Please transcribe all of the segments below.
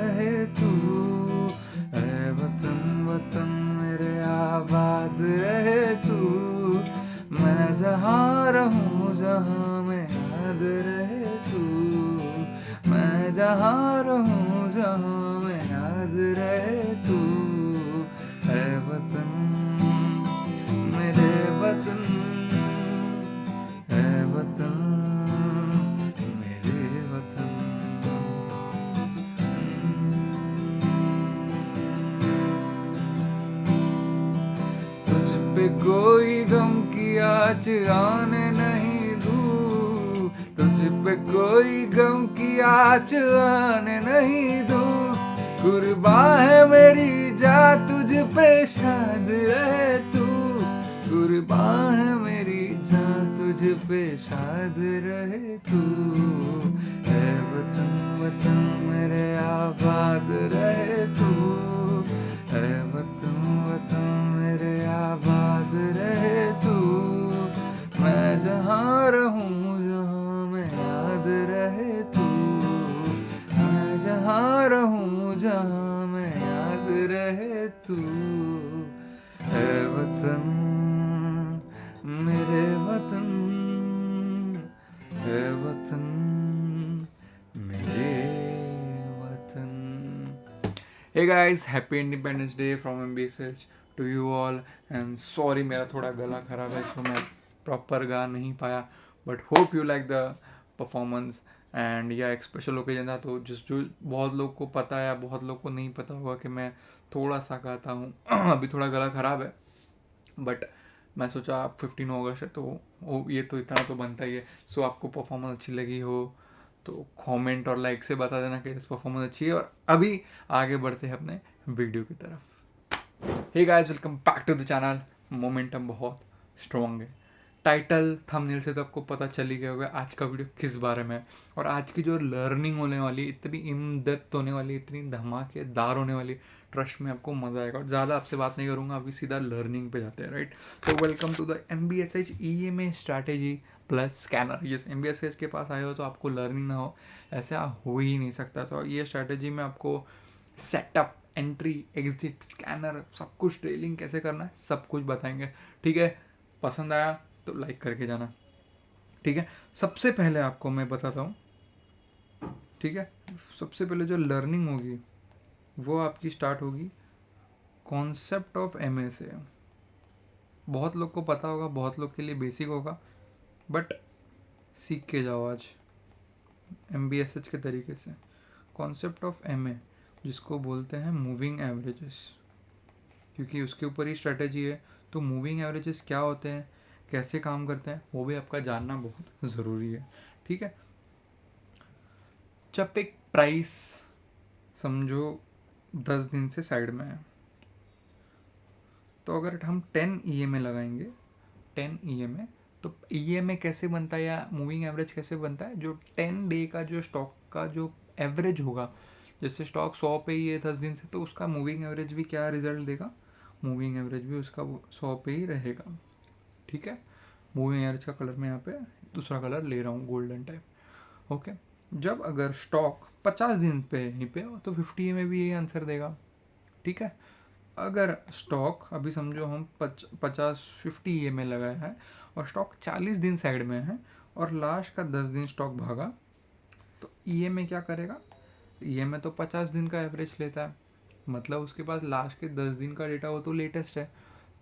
रहे तू, ऐ वतन वतन मेरे आबाद रहे तू, मैं जहाँ रहूँ जहाँ में याद रहे तू, मैं जहाँ रहूँ जहाँ में याद रहे तू, ऐ वतन मेरे वतन, ऐ वतन मेरे वतन। तुझ पे कोई गम की आँच आने नहीं दूँ, तुझ पे कोई गम की आँच आने नहीं दूँ, कुर्बान है मेरी जा तुझ पे शाद रहे तू, कुर्बान है मेरी जा तुझ पे शाद रहे तू, ऐ वतन वतन मेरे आबाद रहे तू, ऐ वतन वतन मेरे आबाद रहे तू, मैं जहाँ रहूँ जहाँ में याद रहे तू, मैं जहाँ रहूँ जहाँ में याद रहे तू, ऐ वतन मेरे वतन, ऐ वतन मेरे वतन। Hey guys, happy Independence Day from MBSH to you all and sorry मेरा थोड़ा गला खराब है तो मैं प्रॉपर गा नहीं पाया, but hope you like the performance and या एक स्पेशल ओकेजन था तो जो बहुत लोग को पता है या बहुत लोग को नहीं पता होगा कि मैं थोड़ा सा गाता हूँ अभी थोड़ा गला ख़राब है, बट मैं सोचा 15 अगस्त है तो ये तो इतना तो बनता ही है। सो आपको परफॉर्मेंस अच्छी लगी हो तो कमेंट और लाइक से बता देना कि इस परफॉर्मेंस अच्छी है। और अभी आगे बढ़ते हैं अपने वीडियो की तरफ। Hey guys, welcome back to the channel. Momentum बहुत स्ट्रॉन्ग है। टाइटल थंबनेल से तो आपको पता चल ही गया होगा आज का वीडियो किस बारे में है। और आज की जो लर्निंग होने वाली, इतनी इन डेप्थ होने वाली, इतनी धमाकेदार होने वाली, ट्रस्ट में आपको मज़ा आएगा। और ज़्यादा आपसे बात नहीं करूँगा, अभी सीधा लर्निंग पे जाते हैं, राइट। तो welcome to the MBSH EMA strategy plus scanner. Yes, MBSH के पास आए हो तो आपको लर्निंग ना हो ऐसा हो ही नहीं सकता। तो ये स्ट्रैटेजी में आपको सेटअप, एंट्री, एग्जिट, स्कैनर, सब कुछ, ट्रेलिंग कैसे करना है सब कुछ बताएंगे, ठीक है। पसंद आया तो लाइक करके जाना, ठीक है। सबसे पहले आपको मैं बताता हूँ, ठीक है। सबसे पहले जो लर्निंग होगी वो आपकी स्टार्ट होगी कॉन्सेप्ट ऑफ MA से। बहुत लोग को पता होगा, बहुत लोग के लिए बेसिक होगा, बट सीख के जाओ आज MBSH के तरीके से। कॉन्सेप्ट ऑफ MA, जिसको बोलते हैं मूविंग एवरेजेस, क्योंकि उसके ऊपर ही स्ट्रेटेजी है। तो मूविंग एवरेजेस क्या होते हैं, कैसे काम करते हैं, वो भी आपका जानना बहुत ज़रूरी है, ठीक है। जब एक प्राइस समझो 10 दिन से साइड में है, तो अगर हम 10 EMA लगाएंगे, 10 EMA, तो EMA कैसे बनता है या मूविंग एवरेज कैसे बनता है, जो 10 डे का जो स्टॉक का जो एवरेज होगा, जैसे स्टॉक 100 पे ही है 10 दिन से, तो उसका मूविंग एवरेज भी क्या रिजल्ट देगा, मूविंग एवरेज भी उसका 100 पे ही रहेगा, ठीक है। मूविंग एवरेज का कलर मैं यहाँ पे दूसरा कलर ले रहा हूँ, गोल्डन टाइप, ओके। जब अगर स्टॉक 50 दिन पे यहीं पे हो तो 50 में भी यही आंसर देगा, ठीक है। अगर स्टॉक अभी समझो हम 50 EMA लगाया है और स्टॉक 40 दिन साइड में है और लास्ट का 10 दिन स्टॉक भागा, तो EMA क्या करेगा, EMA तो 50 दिन का एवरेज लेता है, मतलब उसके पास लास्ट के 10 दिन का डेटा वो तो लेटेस्ट है,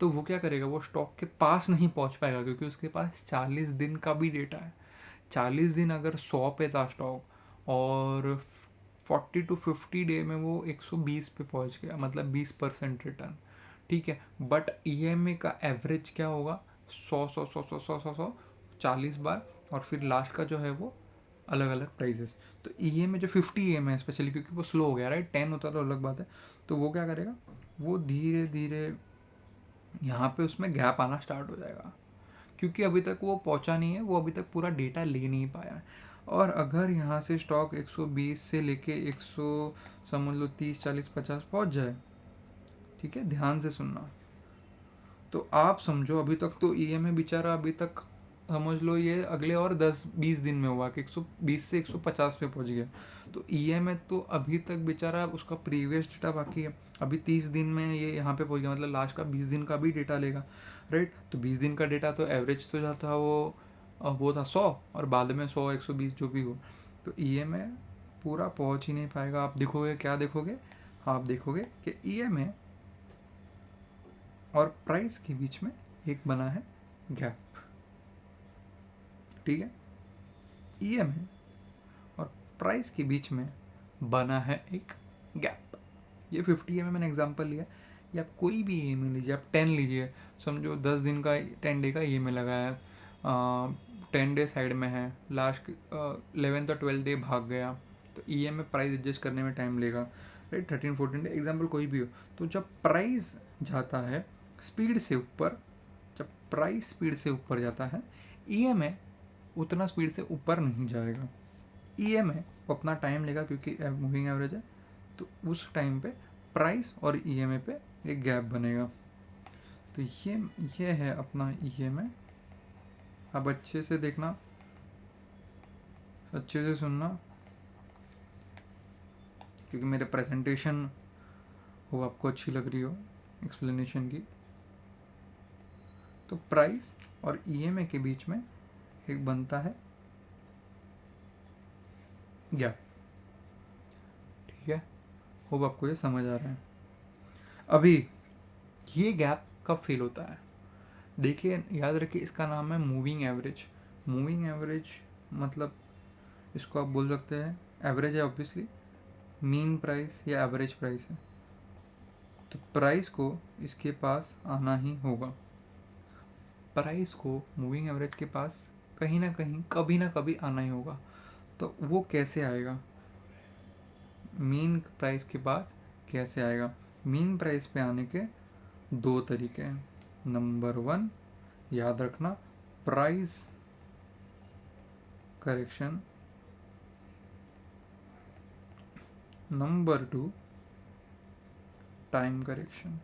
तो वो क्या करेगा, वो स्टॉक के पास नहीं पहुंच पाएगा क्योंकि उसके पास 40 दिन का भी डेटा है। 40 दिन अगर 100 पे था स्टॉक और 40 to 50 डे में वो 120 पे पहुंच गया, मतलब 20% रिटर्न, ठीक है। बट EMA का एवरेज क्या होगा, 100 40 बार, और फिर लास्ट का जो है वो अलग अलग प्राइजेस। तो EMA जो 50 EMA है स्पेशली, क्योंकि वो स्लो हो गया, राइट, 10 होता तो अलग बात है। तो वो क्या करेगा, वो धीरे धीरे यहाँ पे उसमें गैप आना स्टार्ट हो जाएगा, क्योंकि अभी तक वो पहुंचा नहीं है, वो अभी तक पूरा डेटा ले नहीं पाया है। और अगर यहाँ से स्टॉक 120 से लेके 100 समझ लो 30 40 50 पहुंच जाए, ठीक है, ध्यान से सुनना, तो आप समझो अभी तक तो EMA बेचारा अभी तक समझ लो ये अगले और 10-20 दिन में हुआ कि 120 से 150 पे पहुंच गया। तो ईएमआई तो अभी तक बेचारा उसका प्रीवियस डेटा बाकी है, अभी 30 दिन में ये यहाँ पे पहुंच गया, मतलब लास्ट का 20 दिन का भी डेटा लेगा, राइट। तो 20 दिन का डेटा तो एवरेज तो जाता वो था 100, और बाद में 100-120 जो भी हो, तो ईएमआई पूरा पहुंच ही नहीं पाएगा। आप देखोगे, क्या देखोगे, आप देखोगे कि ईएमआई और प्राइस के बीच में एक बना है गैप, ठीक है। ईएमआई और प्राइस के बीच में बना है एक गैप। ये 50 मैंने एग्जांपल लिया, या आप कोई भी ईएमआई लीजिए, आप 10 लीजिए, समझो 10 दिन का 10 डे का ईएमआई लगा है, 10 डे साइड में है, लास्ट 11th और 12th डे भाग गया, तो ईएमआई प्राइस एडजस्ट करने में टाइम लेगा, राइट। 13-14 डे एग्जाम्पल कोई भी हो। तो जब प्राइस जाता है स्पीड से ऊपर, जब प्राइस स्पीड से ऊपर जाता है, ईएमआई उतना स्पीड से ऊपर नहीं जाएगा। ईएमआई वो अपना टाइम लेगा क्योंकि मूविंग एवरेज है, तो उस टाइम पे प्राइस और ईएमआई पे एक गैप बनेगा। तो ये है अपना ईएमआई। अब अच्छे से देखना, अच्छे से सुनना, क्योंकि मेरे प्रेजेंटेशन वो आपको अच्छी लग रही हो एक्सप्लेनेशन की। तो प्राइस और ईएमआई के बीच में एक बनता है गैप, ठीक है। होप आपको ये समझ आ रहा है। अभी ये गैप कब फेल होता है, देखिए याद रखिए, इसका नाम है मूविंग एवरेज। मूविंग एवरेज मतलब इसको आप बोल सकते हैं एवरेज है, ऑब्वियसली मीन प्राइस या एवरेज प्राइस है। तो प्राइस को इसके पास आना ही होगा, प्राइस को मूविंग एवरेज के पास कहीं ना कहीं कभी ना कभी आना ही होगा। तो वो कैसे आएगा, मीन प्राइस के पास कैसे आएगा? मीन प्राइस पे आने के दो तरीके हैं। नंबर 1 याद रखना, price correction. Number 2 time correction.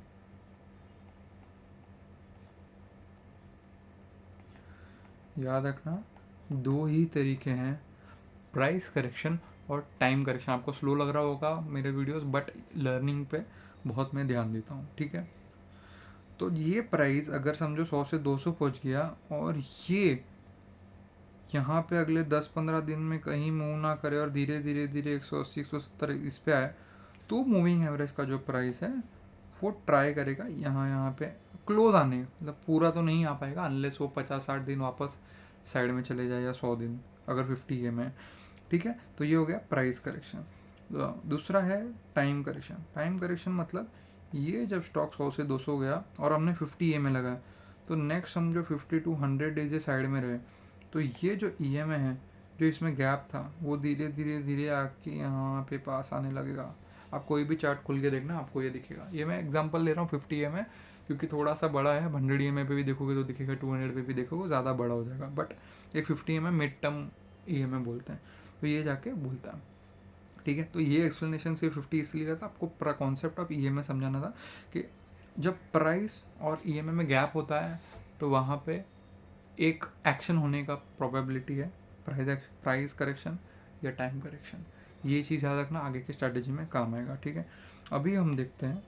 याद रखना, दो ही तरीके हैं, प्राइस करेक्शन और टाइम करेक्शन। आपको स्लो लग रहा होगा मेरे वीडियोस, बट लर्निंग पे बहुत मैं ध्यान देता हूँ, ठीक है। तो ये प्राइस अगर समझो 100 से 200 पहुँच गया, और ये यहाँ पे अगले 10-15 दिन में कहीं मूव ना करे और धीरे धीरे धीरे 180-170 इस पे आए, तो मूविंग एवरेज का जो प्राइस है वो ट्राई करेगा यहाँ पे क्लोज आने, मतलब पूरा तो नहीं आ पाएगा अनलेस वो 50-60 दिन वापस साइड में चले जाए, या 100 दिन अगर 50 EM है, ठीक है। तो ये हो गया प्राइस करेक्शन। दूसरा है टाइम करेक्शन। टाइम करेक्शन मतलब ये जब स्टॉक 100 से 200 गया और हमने 50 EM लगाया, तो नेक्स्ट समझो 50 to 100 डेज साइड में रहे, तो ये जो EMI है, जो इसमें गैप था, वो धीरे धीरे धीरे आके यहाँ पे पास आने लगेगा। आप कोई भी चार्ट खोल के देखना, आपको ये दिखेगा। ये मैं एग्जांपल ले रहा हूँ 50 EMI, क्योंकि थोड़ा सा बड़ा है। 100 EMI पे भी देखोगे तो दिखेगा, 200 पे भी देखोगे ज़्यादा बड़ा हो जाएगा, बट एक 50 EMI मिड टर्म EMI बोलते हैं, तो ये जाके बोलता है, ठीक है। तो ये एक्सप्लेनेशन सिर्फ 50 इसलिए था, आपको कॉन्सेप्ट ऑफ EMI समझाना था कि जब प्राइस और EMI में गैप होता है तो वहाँ पे एक एक्शन होने का प्रोबेबिलिटी है, प्राइस करेक्शन या टाइम करेक्शन। ये चीज़ याद रखना, आगे की स्ट्रैटेजी में काम आएगा, ठीक है। अभी हम देखते हैं,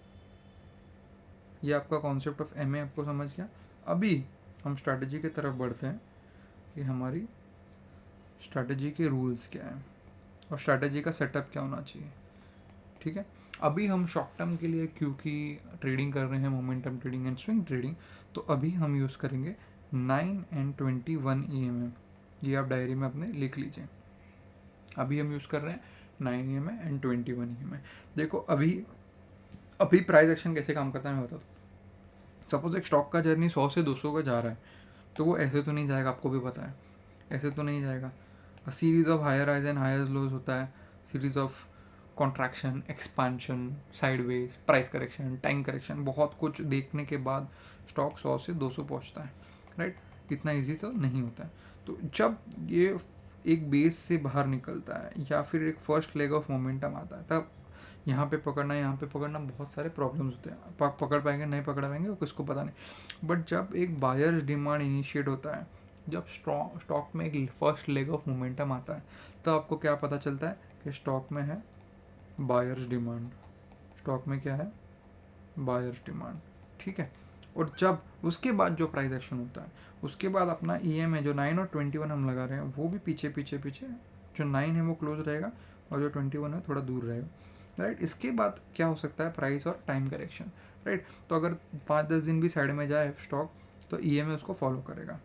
ये आपका कॉन्सेप्ट ऑफ MA आपको समझ गया। अभी हम स्ट्रैटेजी की तरफ बढ़ते हैं कि हमारी स्ट्रैटेजी के रूल्स क्या हैं और स्ट्रैटेजी का सेटअप क्या होना चाहिए, ठीक है। अभी हम शॉर्ट टर्म के लिए क्योंकि ट्रेडिंग कर रहे हैं, momentum trading and swing trading, तो अभी हम यूज़ करेंगे 9 and 21 EMA। ये आप डायरी में अपने लिख लीजिए। अभी हम यूज़ कर रहे हैं 9 EMA and 21 EMA। देखो अभी अभी प्राइस एक्शन कैसे काम करता है मैं बता दूँ। सपोज एक स्टॉक का जर्नी 100 से 200 का जा रहा है, तो वो ऐसे तो नहीं जाएगा, आपको भी पता है, ऐसे तो नहीं जाएगा। Series of higher highs and higher lows होता है, series of contraction, expansion, sideways, price correction, time correction, बहुत कुछ देखने के बाद स्टॉक 100 से 200 पहुंचता है, राइट। इतना इजी तो नहीं होता है। तो जब ये एक बेस से बाहर निकलता है या फिर एक फर्स्ट लेग ऑफ मोमेंटम आता है, तब यहाँ पे पकड़ना, यहाँ पे पकड़ना, बहुत सारे प्रॉब्लम्स होते हैं। पकड़ पाएंगे नहीं पकड़ पाएंगे वो किसको पता नहीं। बट जब एक बायर्स डिमांड इनिशिएट होता है जब स्टॉक में एक फर्स्ट लेग ऑफ मोमेंटम आता है तब आपको क्या पता चलता है कि स्टॉक में है बायर्स डिमांड, स्टॉक में क्या है बायर्स डिमांड, ठीक है। और जब उसके बाद जो प्राइस एक्शन होता है उसके बाद अपना EMA जो 9 और 21 हम लगा रहे हैं वो भी पीछे पीछे पीछे, जो 9 है वो क्लोज रहेगा और जो 21 है थोड़ा दूर रहेगा, राइट। इसके बाद क्या हो सकता है प्राइस और टाइम करेक्शन, राइट। तो अगर 5-10 दिन भी साइड में जाए स्टॉक तो EMA उसको फॉलो करेगा,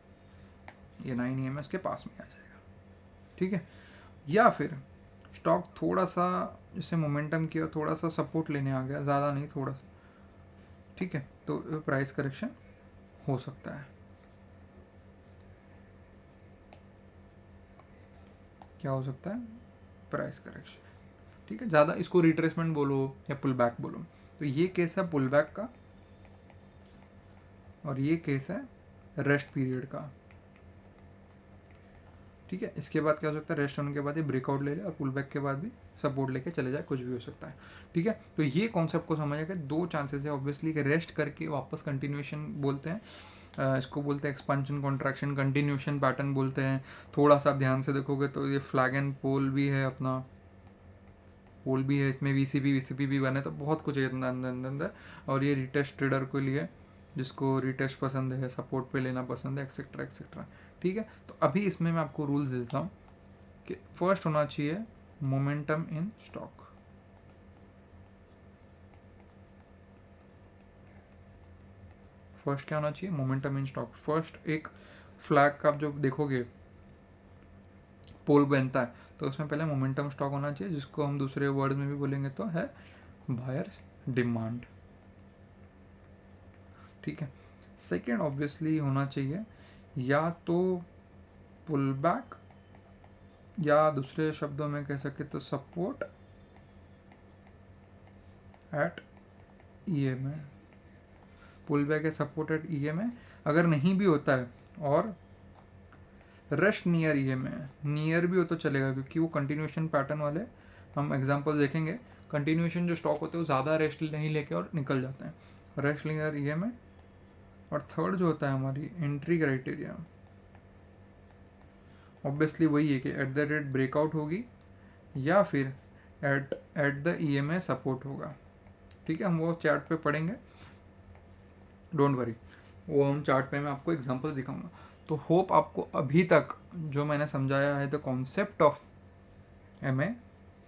ये 9 EMA उसके पास में आ जाएगा, ठीक है। या फिर स्टॉक थोड़ा सा जैसे मोमेंटम किया थोड़ा सा सपोर्ट लेने आ गया, ज़्यादा नहीं थोड़ा सा, ठीक है, तो प्राइस करेक्शन हो सकता है। क्या हो सकता है प्राइस करेक्शन, ठीक है। ज़्यादा इसको रिट्रेसमेंट बोलो या पुल बैक बोलो, तो ये केस है पुल बैक का और ये केस है रेस्ट पीरियड का, ठीक है। इसके बाद क्या हो सकता है रेस्ट होने के बाद ये ब्रेकआउट ले ले और पुल बैक के बाद भी सपोर्ट लेके चले जाए, कुछ भी हो सकता है, ठीक है। तो ये कॉन्सेप्ट को समझ कि दो चांसेस है ऑब्वियसली कि रेस्ट करके वापस कंटिन्यूएशन बोलते हैं, इसको बोलते हैं एक्सपांशन कॉन्ट्रैक्शन, कंटिन्यूएशन पैटर्न बोलते हैं। थोड़ा सा आप ध्यान से देखोगे तो ये फ्लैग एंड पोल भी है, अपना पोल भी है, इसमें VCP भी बने, तो बहुत कुछ है अंदर अंदर अंदर। और ये रिटेस्ट ट्रेडर के लिए जिसको रिटेस्ट पसंद है, सपोर्ट पे लेना पसंद है, एक्सेट्रा एक्सेट्रा, ठीक है। तो अभी इसमें मैं आपको रूल्स देता हूँ कि फर्स्ट होना चाहिए मोमेंटम इन स्टॉक, फर्स्ट क्या होना चाहिए मोमेंटम इन स्टॉक। फर्स्ट एक फ्लैग का आप जो देखोगे पोल बनता है तो उसमें पहले मोमेंटम स्टॉक होना चाहिए, जिसको हम दूसरे वर्ड में भी बोलेंगे तो है बायर्स डिमांड, ठीक है। सेकेंड ऑब्वियसली होना चाहिए या तो पुल बैक या दूसरे शब्दों में कह सके तो support at EMA, pull back या सपोर्ट एट EMA। अगर नहीं भी होता है और रेस्ट नियर EMA, नियर भी हो तो चलेगा, क्योंकि वो कंटिन्यूएशन पैटर्न वाले हम एग्जांपल देखेंगे। कंटिन्यूएशन जो स्टॉक होते हैं वो ज़्यादा रेस्ट नहीं लेके और निकल जाते हैं, रेस्ट नियर EMA। और थर्ड जो होता है हमारी एंट्री क्राइटेरिया, ऑब्वियसली वही है कि एट द रेट ब्रेकआउट होगी या फिर एट द EMA सपोर्ट होगा, ठीक है। हम वो चार्ट पे पढ़ेंगे, डोंट वरी, वो हम चार्ट पे मैं आपको एग्जांपल दिखाऊंगा। तो होप आपको अभी तक जो मैंने समझाया है द कॉन्सेप्ट ऑफ MA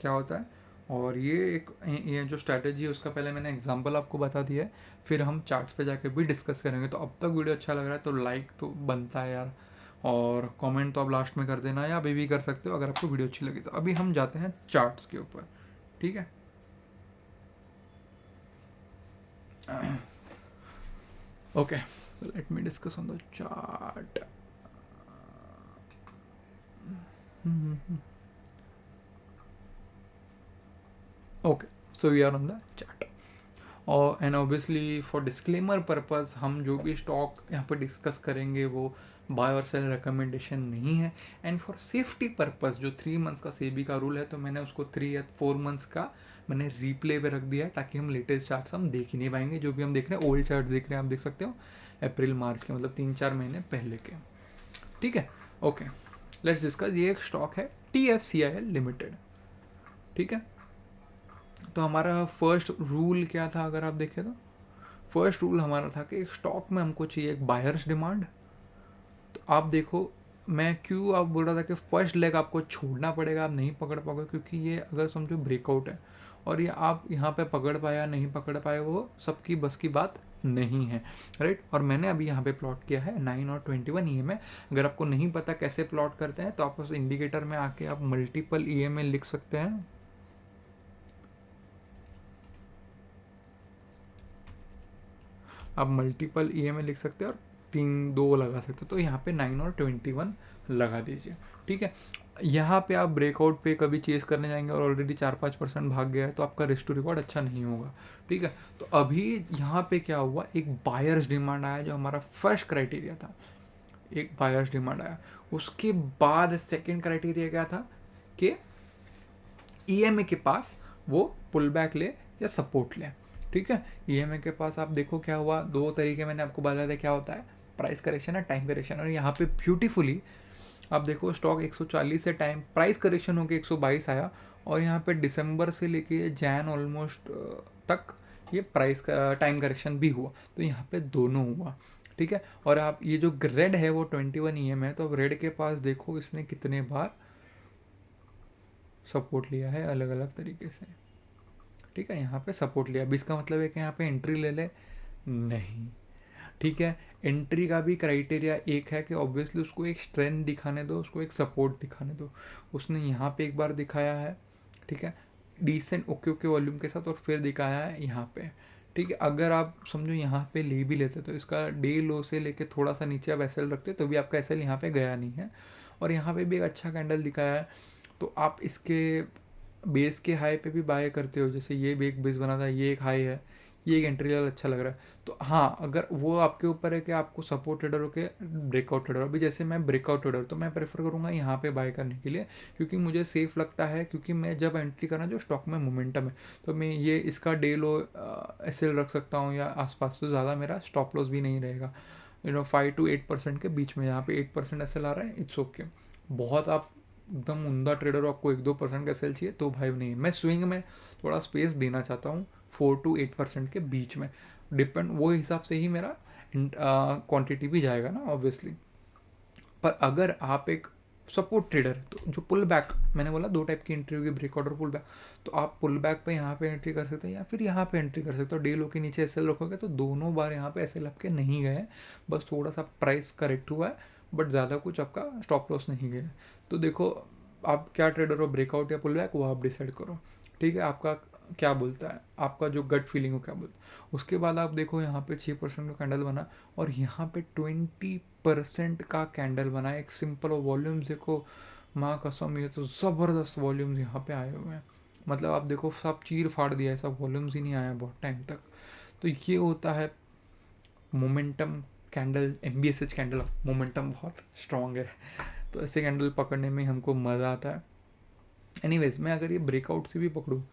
क्या होता है और ये जो स्ट्रैटेजी है उसका पहले मैंने एग्जांपल आपको बता दिया है, फिर हम चार्ट्स पे जाके भी डिस्कस करेंगे। तो अब तक वीडियो अच्छा लग रहा है तो लाइक तो बनता है यार, और कमेंट तो आप लास्ट में कर देना या अभी भी कर सकते हो अगर आपको वीडियो अच्छी लगी। तो अभी हम जाते हैं चार्ट्स के ऊपर, ठीक है। Okay, let me discuss on the chart. Okay, so we are on the chart. और and obviously for disclaimer purpose हम जो भी स्टॉक यहाँ पर डिस्कस करेंगे वो बाय और सेल रिकमेंडेशन नहीं है। एंड फॉर सेफ्टी पर्पस जो 3 मंथ्स का सेबी का रूल है तो मैंने उसको 3 या 4 मंथ्स का मैंने रिप्ले पे रख दिया है, ताकि हम लेटेस्ट चार्ट्स हम देख ही नहीं पाएंगे। जो भी हम देख रहे हैं ओल्ड चार्ट देख रहे हैं, आप देख सकते हो अप्रैल मार्च के, मतलब 3-4 महीने पहले के, ठीक है। Okay, let's discuss. ये एक स्टॉक है TFCIL लिमिटेड, ठीक है। तो हमारा फर्स्ट रूल क्या था, अगर आप देखें तो फर्स्ट रूल हमारा था कि एक स्टॉक में हमको चाहिए एक बायर्स डिमांड। तो आप देखो मैं क्यों आप बोल रहा था कि फर्स्ट लेग आपको छोड़ना पड़ेगा, आप नहीं पकड़ पाओगे, क्योंकि ये अगर समझो ब्रेकआउट है और ये आप यहाँ पे पकड़ पाया नहीं पकड़ पाए वो सबकी बस की बात नहीं है, राइट। और मैंने अभी यहाँ पे प्लॉट किया है 9 और 21 EMA। अगर आपको नहीं पता कैसे प्लॉट करते हैं तो आप उस इंडिकेटर में आके आप मल्टीपल EMA लिख सकते हैं। आप मल्टीपल EMA लिख सकते हैं और 3-2 लगा सकते हो। तो यहाँ पे 9 और 21 लगा दीजिए, ठीक है। यहाँ पे आप ब्रेकआउट पे कभी चेस करने जाएंगे और ऑलरेडी 4-5% भाग गया है तो आपका रिस्क टू रिवॉर्ड अच्छा नहीं होगा, ठीक है। तो अभी यहाँ पे क्या हुआ, एक बायर्स डिमांड आया जो हमारा फर्स्ट क्राइटेरिया था, एक बायर्स डिमांड आया। उसके बाद सेकेंड क्राइटेरिया क्या था कि EMA के पास वो पुल बैक ले या सपोर्ट ले, ठीक है। EMA के पास आप देखो क्या हुआ, 2 तरीके मैंने आपको बताया था क्या होता है। प्राइस करेक्शन है, टाइम करेक्शन। और यहाँ पे ब्यूटीफुली आप देखो स्टॉक 140 से टाइम प्राइस करेक्शन होकर 122 आया, और यहाँ पे दिसंबर से लेके जैन ऑलमोस्ट तक ये प्राइस का टाइम करेक्शन भी हुआ, तो यहाँ पे दोनों हुआ, ठीक है। और आप ये जो रेड है वो 21 EM है, तो अब रेड के पास देखो इसने कितने बार सपोर्ट लिया है अलग अलग तरीके से, ठीक है। यहाँ पे सपोर्ट लिया, अब इसका मतलब है कि यहाँ पे एंट्री ले ले, नहीं, ठीक है। एंट्री का भी क्राइटेरिया एक है कि ऑब्वियसली उसको एक स्ट्रेंथ दिखाने दो, उसको एक सपोर्ट दिखाने दो। उसने यहाँ पे एक बार दिखाया है, ठीक है, डिसेंट ओके ओके वॉल्यूम के साथ, और फिर दिखाया है यहाँ पे, ठीक है। अगर आप समझो यहाँ पे ले भी लेते तो इसका डे लो से लेके थोड़ा सा नीचे आप एसएल रखते तो भी आपका एसएल यहाँ पे गया नहीं है, और यहाँ पे भी एक अच्छा कैंडल दिखाया है, तो आप इसके बेस के हाई पे भी बाय करते हो। जैसे ये भी एक बेस बना था, ये एक हाई है, ये एक एंट्री लेवल अच्छा लग रहा है। तो हाँ, अगर वो आपके ऊपर है कि आपको सपोर्ट ट्रेडर हो के ब्रेकआउट ट्रेडर, अभी जैसे मैं ब्रेकआउट ट्रेडर, तो मैं प्रेफर करूँगा यहाँ पे बाय करने के लिए, क्योंकि मुझे सेफ लगता है, क्योंकि मैं जब एंट्री करना जो स्टॉक में मोमेंटम है, तो मैं ये इसका डे लो एसएल रख सकता हूँ या आसपास, तो ज़्यादा मेरा स्टॉप लॉस भी नहीं रहेगा, 5 to 8% के बीच में। यहाँ पे 8% एसएल आ रहा है, इट्स ओके। बहुत आप एकदम उमदा ट्रेडर हो, आपको 1-2% का एसएल चाहिए तो भाई नहीं, मैं स्विंग में थोड़ा स्पेस देना चाहता हूँ 4 to 8% के बीच में, डिपेंड वो हिसाब से ही मेरा क्वांटिटी भी जाएगा ना ऑब्वियसली। पर अगर आप एक सपोर्ट ट्रेडर है, तो जो पुल बैक, मैंने बोला 2 टाइप की एंट्री होगी, ब्रेकआउट और पुल बैक, तो आप पुल बैक पे यहाँ पे एंट्री कर सकते हैं या फिर यहाँ पे एंट्री कर सकते हो। डे लो के नीचे एसएल रखोगे तो दोनों बार यहाँ पे एसएल आपके नहीं गए, बस थोड़ा सा प्राइस करेक्ट हुआ है, बट ज़्यादा कुछ आपका स्टॉप लॉस नहीं गया। तो देखो आप क्या ट्रेडर हो, ब्रेकआउट या पुल बैक, वो आप डिसाइड करो, ठीक है। आपका क्या बोलता है, आपका जो गट फीलिंग हो क्या बोलता है। उसके बाद आप देखो यहाँ पे 6% का कैंडल बना, और यहाँ पे 20% का कैंडल बना, एक सिंपल वॉल्यूम्स देखो, माँ कसम ये तो ज़बरदस्त वॉल्यूम्स यहाँ पे आए हुए हैं। मतलब आप देखो सब चीर फाड़ दिया है, सब वॉल्यूम्स ही नहीं आया बहुत टाइम तक। तो ये होता है momentum candle, MBSH candle, momentum बहुत स्ट्रॉन्ग है, तो ऐसे कैंडल पकड़ने में हमको मज़ा आता है। एनीवेज, मैं अगर ये ब्रेकआउट से भी पकड़ूँ,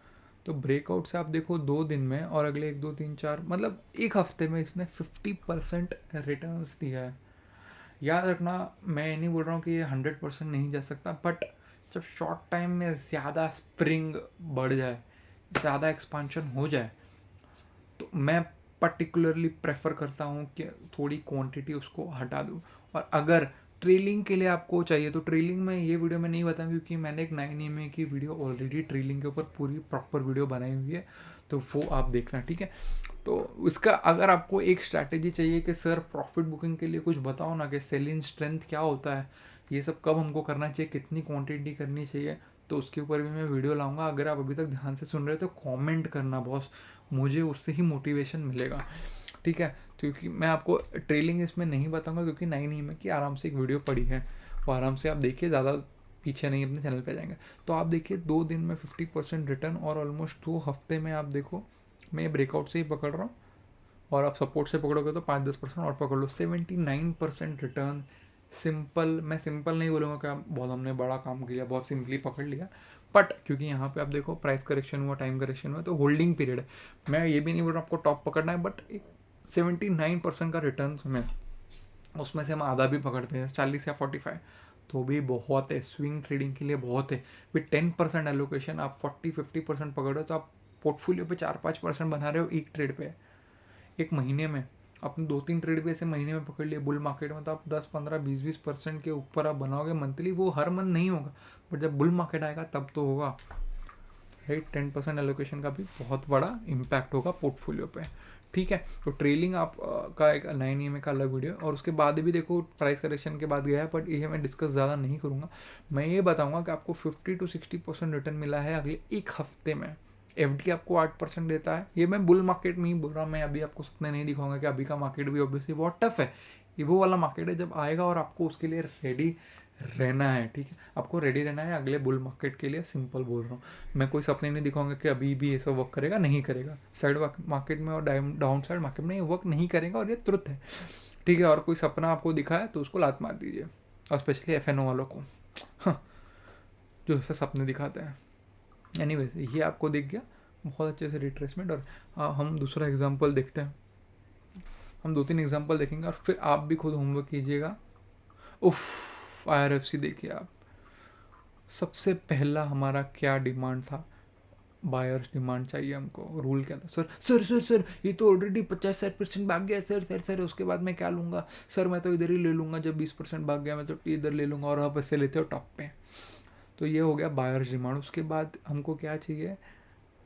तो ब्रेकआउट से आप देखो 2 दिन में और अगले 1 2 3 4 मतलब 1 हफ्ते में इसने 50% रिटर्न्स दिया है। याद रखना, मैं ये नहीं बोल रहा हूँ कि ये 100% नहीं जा सकता, बट जब शॉर्ट टाइम में ज़्यादा स्प्रिंग बढ़ जाए, ज़्यादा एक्सपांशन हो जाए, तो मैं पर्टिकुलरली प्रेफर करता हूँ कि थोड़ी क्वांटिटी उसको हटा दूँ। और अगर ट्रेलिंग के लिए आपको चाहिए, तो ट्रेलिंग में ये वीडियो में नहीं बताऊँ, क्योंकि मैंने एक 9 EMA की वीडियो ऑलरेडी ट्रेलिंग के ऊपर पूरी प्रॉपर वीडियो बनाई हुई है, तो वो आप देखना, ठीक है। तो उसका अगर आपको एक स्ट्रैटेजी चाहिए कि सर प्रॉफिट बुकिंग के लिए कुछ बताओ ना, कि सेलिंग स्ट्रेंथ क्या होता है, ये सब कब हमको करना चाहिए, कितनी क्वांटिटी करनी चाहिए, तो उसके ऊपर भी मैं वीडियो लाऊंगा। अगर आप अभी तक ध्यान से सुन रहे हो तो कमेंट करना बॉस, मुझे उससे ही मोटिवेशन मिलेगा, ठीक है। क्योंकि मैं आपको ट्रेलिंग इसमें नहीं बताऊंगा, क्योंकि 9 EMA की आराम से एक वीडियो पड़ी है, वो आराम से आप देखिए, ज़्यादा पीछे नहीं अपने चैनल पे जाएंगे। तो आप देखिए 2 दिन में 50% रिटर्न, और ऑलमोस्ट 2 हफ्ते में आप देखो मैं ब्रेकआउट से ही पकड़ रहा हूँ, और आप सपोर्ट से पकड़ोगे तो 5-10% और पकड़ लो, 79% रिटर्न। सिंपल, मैं सिंपल नहीं बोलूँगा कि आप बहुत हमने बड़ा काम किया, बहुत सिंपली पकड़ लिया, बट क्योंकि यहाँ पे आप देखो प्राइस करेक्शन हुआ, टाइम करेक्शन हुआ, तो होल्डिंग पीरियड है। मैं ये भी नहीं बोल रहा आपको टॉप पकड़ना है, बट 79% का रिटर्न में, उसमें से हम आधा भी पकड़ते हैं 40 या 45, तो भी बहुत है, स्विंग ट्रेडिंग के लिए बहुत है। विद 10% एलोकेशन आप 40-50% पकड़ रहे हो, तो आप पोर्टफोलियो पे 4-5% बना रहे हो एक ट्रेड पे, एक महीने में। आपने 2-3 ट्रेड भी ऐसे महीने में पकड़ लिए बुल मार्केट में, तो आप 10-15-20% के ऊपर आप बनाओगे मंथली। वो हर मंथ नहीं होगा, बट जब बुल मार्केट आएगा तब तो होगा, राइट। 10% एलोकेशन का भी बहुत बड़ा इम्पैक्ट होगा पोर्टफोलियो पे, ठीक है। तो ट्रेलिंग आप का एक 9 EMA का अलग वीडियो, और उसके बाद भी देखो प्राइस करेक्शन के बाद गया है, बट ये मैं डिस्कस ज़्यादा नहीं करूँगा। मैं ये बताऊँगा कि आपको 50-60% रिटर्न मिला है अगले 1 हफ्ते में। FD आपको 8% देता है, ये मैं बुल मार्केट में ही बोल रहा हूँ, मैं अभी आपको सपने नहीं दिखाऊंगा कि अभी का मार्केट भी ऑब्वियसली बहुत टफ है, ये वो वाला मार्केट है जब आएगा, और आपको उसके लिए रेडी रहना है, ठीक है। आपको रेडी रहना है अगले बुल मार्केट के लिए, सिंपल बोल रहा हूँ। मैं कोई सपने नहीं दिखाऊंगा कि अभी भी ये सब वर्क करेगा, नहीं करेगा। साइड मार्केट में और डाउन साइड मार्केट में ये वर्क नहीं करेगा, और ये ट्रुथ है, ठीक है। और कोई सपना आपको दिखा है तो उसको लात मार दीजिए, और स्पेशली FNO वालों को, हाँ, जो ऐसे सपने दिखाते हैं। एनीवेज, ये आपको दिख गया बहुत अच्छे से रिट्रेसमेंट। और हम दूसरा एग्जांपल देखते हैं। हम 2-3 एग्जांपल देखेंगे और फिर आप भी खुद होमवर्क कीजिएगा। उफ, IRFC देखिए आप, सबसे पहला हमारा क्या डिमांड था, बायर्स डिमांड चाहिए हमको, रूल क्या था, सर सर सर सर ये तो ऑलरेडी 50-60% भाग गया सर सर सर, उसके बाद मैं क्या लूँगा सर, मैं तो इधर ही ले लूँगा, जब 20% भाग गया मैं तो इधर ले लूँगा, और आप ऐसे लेते हो टॉप पे। तो ये हो गया बायर्स डिमांड। उसके बाद हमको क्या चाहिए,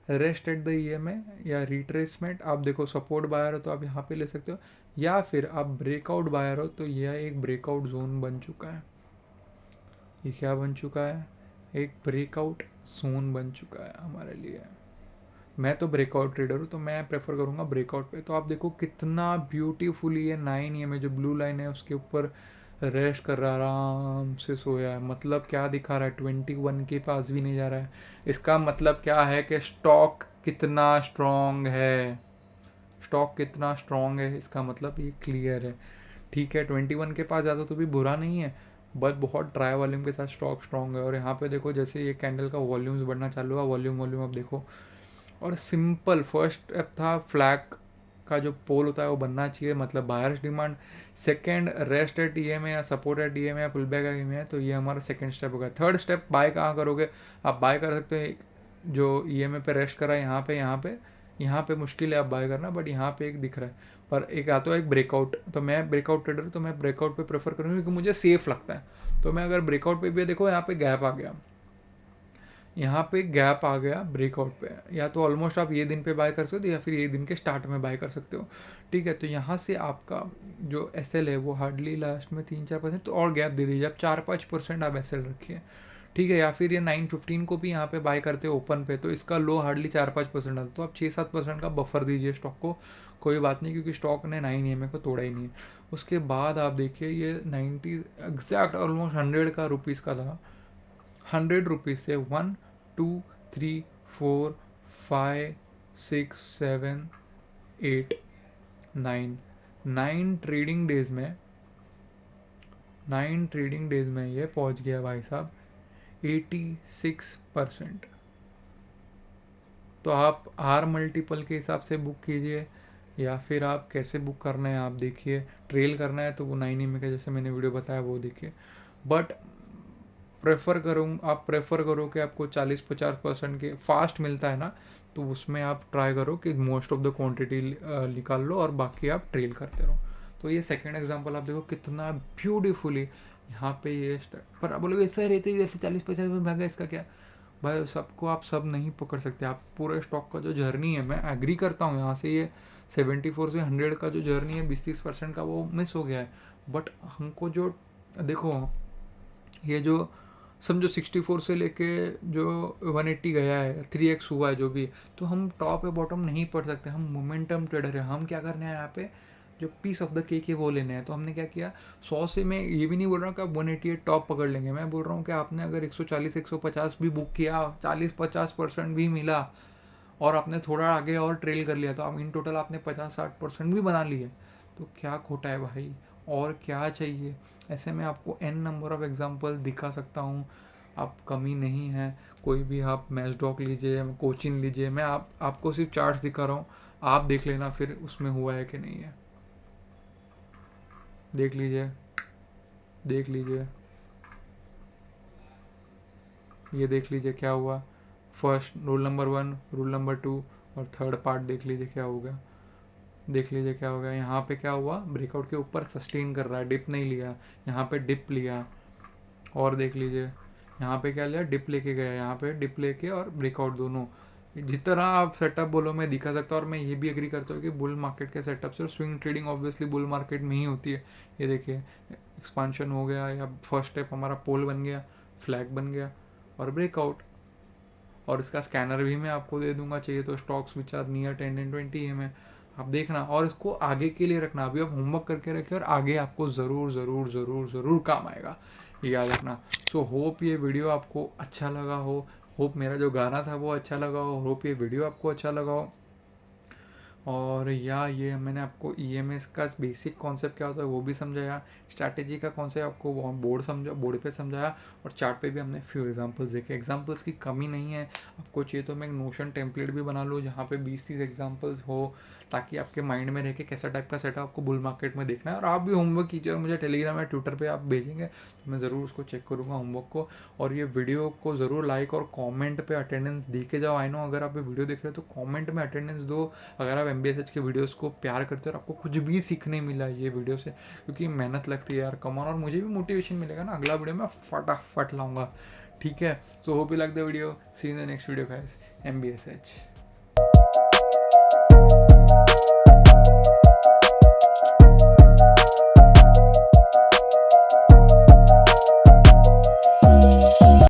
रेस्ट एट द EMA या रिट्रेसमेंट। आप देखो सपोर्ट बायर हो तो आप यहाँ पे ले सकते हो, या फिर आप ब्रेकआउट बायर हो तो यह एक ब्रेकआउट जोन बन चुका है। ये क्या बन चुका है, एक ब्रेकआउट जोन बन चुका है हमारे लिए। मैं तो ब्रेकआउट ट्रेडर हूँ तो मैं प्रेफर करूँगा ब्रेकआउट पे। तो आप देखो कितना ब्यूटीफुली ये 9 EMA जो ब्लू लाइन है उसके ऊपर रेस्ट कर रहा है, आराम से सोया है। मतलब क्या दिखा रहा है, 21 के पास भी नहीं जा रहा है। इसका मतलब क्या है कि स्टॉक कितना स्ट्रॉन्ग है, स्टॉक कितना स्ट्रॉन्ग है, इसका मतलब ये क्लियर है। ठीक है, 21 के पास ज़्यादा तो भी बुरा नहीं है, बट बहुत ड्राई वॉल्यूम के साथ स्टॉक स्ट्रॉन्ग है। और यहाँ पे देखो जैसे ये कैंडल का वॉल्यूम्स बढ़ना चालू हुआ, वॉल्यूम वॉल्यूम आप देखो, और सिंपल फर्स्ट स्टेप था फ्लैग का जो पोल होता है वो बनना चाहिए, मतलब buyers demand. Second rest at EMA या सपोर्ट एट EMA या पुल बैक EMA है, तो ये हमारा सेकंड स्टेप होगा। थर्ड स्टेप बाय कहाँ करोगे, आप बाय कर सकते हो जो EMA पे रेस्ट करा है यहाँ पे मुश्किल है आप बाय करना, बट यहाँ पे एक दिख रहा है। पर एक आता है एक ब्रेकआउट, तो मैं ब्रेकआउट ट्रेडर, तो मैं ब्रेकआउट पे प्रेफर करूँगा क्योंकि मुझे सेफ लगता है। तो मैं अगर ब्रेकआउट पे भी देखो यहाँ पे गैप आ गया, यहाँ पे गैप आ गया ब्रेकआउट पे, या तो ऑलमोस्ट आप ये दिन पे बाय कर सकते हो या फिर ये दिन के स्टार्ट में बाय कर सकते हो। ठीक है, तो यहाँ से आपका जो SL है वो हार्डली लास्ट में 3-4%, तो और गैप दे दीजिए आप, 4-5% आप SL रखिए। ठीक है, या फिर ये 9:15 को भी यहाँ पे बाय करते हो ओपन पे, तो इसका लो हार्डली 4-5% आता, तो आप 6-7% का बफर दीजिए स्टॉक को, कोई बात नहीं, क्योंकि स्टॉक ने 9 EMA को तोड़ा ही नहीं है। उसके बाद आप देखिए ये 90 एग्जैक्ट ऑलमोस्ट 100 का रुपीज़ का था, 100 रुपीज़ से 1 2 3 4 5 6 7 8 9 9 ट्रेडिंग डेज में ये पहुंच गया भाई साहब 86%। तो आप आर मल्टीपल के हिसाब से बुक कीजिए, या फिर आप कैसे बुक करना है आप देखिए। ट्रेल करना है तो वो 9 EMA का जैसे मैंने वीडियो बताया वो देखिए। बट आप प्रेफर करो कि आपको 40-50% के फास्ट मिलता है ना, तो उसमें आप ट्राई करो कि मोस्ट ऑफ द क्वांटिटी निकाल लो और बाकी आप ट्रेल करते रहो। तो ये सेकंड एग्जांपल आप देखो कितना ब्यूटीफुली यहाँ पे ये पर आप बोलोगे सर ये तो जैसे 40-50 में भागा, इसका क्या भाई, सबको आप सब नहीं पकड़ सकते। आप पूरे स्टॉक का जो जर्नी है, मैं एग्री करता हूँ यहाँ से ये 74 से 100 का जो जर्नी है 20-30% का वो मिस हो गया है। बट हमको जो देखो ये जो समझो 64 से लेके जो 180 गया है, 3x हुआ है जो भी, तो हम टॉप या बॉटम नहीं पढ़ सकते, हम मोमेंटम ट्रेडर है। हम क्या करने हैं यहाँ पे, जो पीस ऑफ द केक है वो लेने हैं। तो हमने क्या किया, 100 से मैं ये भी नहीं बोल रहा हूँ कि आप 188 टॉप पकड़ लेंगे, मैं बोल रहा हूँ कि आपने अगर 140-150 भी बुक किया, 40-50% भी मिला और आपने थोड़ा आगे और ट्रेल कर लिया, तो आप इन टोटल आपने 50-60% भी बना लिए, तो क्या खोटा है भाई, और क्या चाहिए। ऐसे में आपको n नंबर ऑफ एग्जांपल दिखा सकता हूँ, आप कमी नहीं है। कोई भी आप मैचडॉक लीजिए, कोचिंग लीजिए, मैं आपको सिर्फ चार्ट्स दिखा रहा हूँ, आप देख लेना फिर उसमें हुआ है कि नहीं है। देख लीजिए, देख लीजिए, ये देख लीजिए क्या हुआ। First rule number 1, rule number 2 और थर्ड पार्ट देख लीजिए क्या हो गया। देख लीजिए क्या हो गया, यहाँ पे क्या हुआ, ब्रेकआउट के ऊपर सस्टेन कर रहा है, डिप नहीं लिया, यहाँ पे डिप लिया। और देख लीजिए यहाँ पे क्या लिया, डिप लेके गया, यहाँ पे डिप लेके और ब्रेकआउट दोनों। जिस तरह आप सेटअप बोलो मैं दिखा सकता हूँ, और मैं ये भी एग्री करता हूँ कि बुल मार्केट के सेटअप से swing trading obviously bull market में ही होती है। ये देखिए एक्सपांशन हो गया, या फर्स्ट स्टेप हमारा पोल बन गया, फ्लैग बन गया और ब्रेकआउट। और इसका स्कैनर भी मैं आपको दे दूंगा, चाहिए तो stocks which are near 10 and 20 EMA आप देखना, और इसको आगे के लिए रखना। अभी आप होमवर्क करके रखे और आगे आपको ज़रूर ज़रूर ज़रूर ज़रूर काम आएगा, ये याद रखना। सो होप ये वीडियो आपको अच्छा लगा हो, होप मेरा जो गाना था वो अच्छा लगा हो, होप ये वीडियो आपको अच्छा लगा हो। और या ये मैंने आपको EMS का बेसिक कॉन्सेप्ट क्या होता है वो भी समझाया, स्ट्रैटेजी का कॉन्सेप्ट आपको बोर्ड पे समझाया, और चार्ट पे भी हमने फ्यू एग्जांपल्स देखे। एग्जांपल्स की कमी नहीं है, आपको चाहिए तो मैं एक नोशन टेम्पलेट भी बना लूँ जहाँ पे 20-30 एग्जांपल्स हो, ताकि आपके माइंड में रह के कैसा टाइप का सेटअप आपको बुल मार्केट में देखना है। और आप भी होमवर्क कीजिए और मुझे टेलीग्राम या ट्विटर पे आप भेजेंगे तो मैं ज़रूर उसको चेक करूँगा होमवर्क को। और ये वीडियो को ज़रूर लाइक और कमेंट पे अटेंडेंस दे के जाओ। आई नो अगर आप ये वीडियो देख रहे हो तो कमेंट में अटेंडेंस दो अगर आप MBSH के वीडियोस को प्यार करते हो और आपको कुछ भी सीखने मिला ये वीडियो से, क्योंकि मेहनत लगती है यार, कमान, और मुझे भी मोटिवेशन मिलेगा ना, अगला वीडियो मैं फटाफट लाऊंगा। ठीक है, so hope you like the video, see in the next video guys. MBSH।